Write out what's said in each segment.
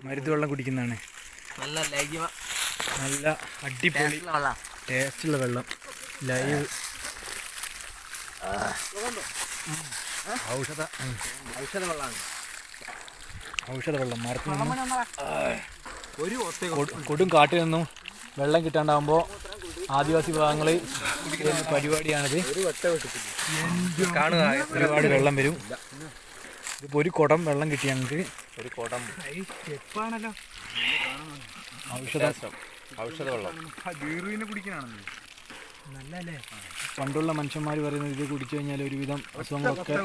മരുന്ന് വെള്ളം കുടിക്കുന്നതാണ്. നല്ല അടിപൊളി ടേസ്റ്റുള്ള വെള്ളം. ലൈവ് ഔഷധ വെള്ളം മരത്തിൽ നിന്നും കൊടും കാട്ടിൽ നിന്നും വെള്ളം കിട്ടാണ്ടാകുമ്പോൾ ആദിവാസി വിഭാഗങ്ങളിൽ പരിപാടിയാണിത്. ഒരുപാട് വെള്ളം വരും. ഇതിപ്പോൾ ഒരു കുടം വെള്ളം കിട്ടിയാണെങ്കിൽ ഔഷധ വെള്ളം നല്ലല്ലേ. പണ്ടുള്ള മനുഷ്യന്മാർ പറയുന്നത് ഇത് കുടിച്ചു കഴിഞ്ഞാൽ ഒരുവിധം അസുഖങ്ങളൊക്കെ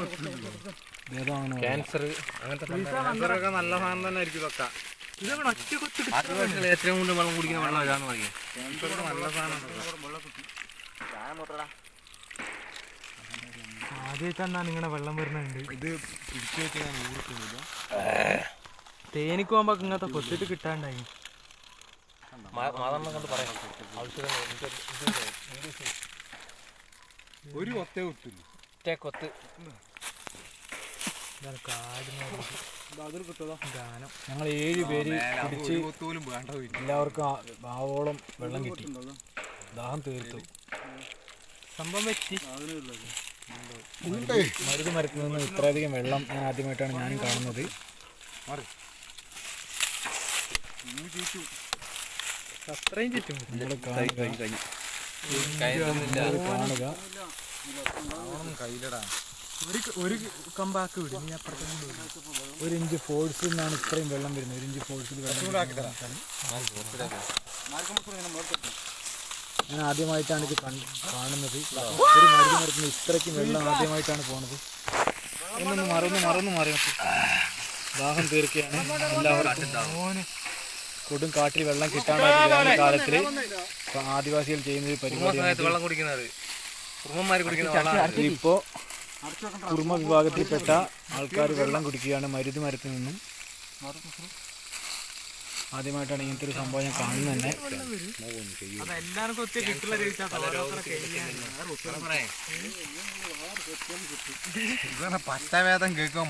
ഭേദമാണ്. ക്യാൻസർ അങ്ങനത്തെ നല്ല സാധനം തന്നെ ആയിരിക്കും ഇതൊക്കെ. ഏറ്റവും കൂടുതൽ വെള്ളം കുടിക്കുന്ന വെള്ളം ഇതാന്ന് പറയും. നല്ല സാധനം ആദ്യമായിട്ടാണ് നിങ്ങളുടെ വെള്ളം വരുന്നുണ്ട്. ഇത് പിടിച്ചു വെച്ച് ഞാൻ ഊർക്കുന്നില്ല. തേനിക്ക് പോകുമ്പോ ഇങ്ങനത്തെ കൊത്തിട്ട് കിട്ടാണ്ടായി. ഒരു കൊത്തേ കൊത്തില്ല. കൊത്ത് ഞങ്ങൾ 7 പേര് കുടിച്ച് എല്ലാവർക്കും ആവോളം വെള്ളം കിട്ടി. ദാഹം തീർത്തു. സംഭവം വെച്ച് മരുന്ന് മരത്തിൽ നിന്ന് ഇത്രയധികം വെള്ളം ഞാൻ ആദ്യമായിട്ടാണ് ഞാനും കാണുന്നത്. അത്രയും ചുറ്റും നമ്മൾ കാണുക. ഒരു കമ്പാക്ക് വിടും. നീ അപ്പുറത്തേക്ക് വിടും. 1 ഇഞ്ച് ഫോഴ്സിൽ നിന്നാണ് ഇത്രയും വെള്ളം വരുന്നത്. 1 ഇഞ്ച് ഫോഴ്സിൽ ഞാൻ ആദ്യമായിട്ടാണ് ഇത് കാണുന്നത്. ഒരു മരുന്ന് മരത്തിന് ഇത്രയ്ക്കും വെള്ളം ആദ്യമായിട്ടാണ് പോണത്. ഒന്നൊന്ന് മാറി ദാഹം തീർക്കുകയാണ് എല്ലാവർക്കും. കൊടും കാട്ടിൽ വെള്ളം കിട്ടാണ്ടായ കാലത്തിൽ ആദിവാസികൾ ചെയ്യുന്ന ഒരു പരിപാടി. ഇപ്പോൾ കുറുമ വിഭാഗത്തിൽപ്പെട്ട ആൾക്കാർ വെള്ളം കുടിക്കുകയാണ് മരുന്ന് മരത്തിൽ നിന്നും. ആദ്യമായിട്ടാണ് ഇങ്ങനത്തെ ഒരു സംഭവം ഞാൻ കാണുന്നത് തന്നെ. പച്ചവേദം കേൾക്കും.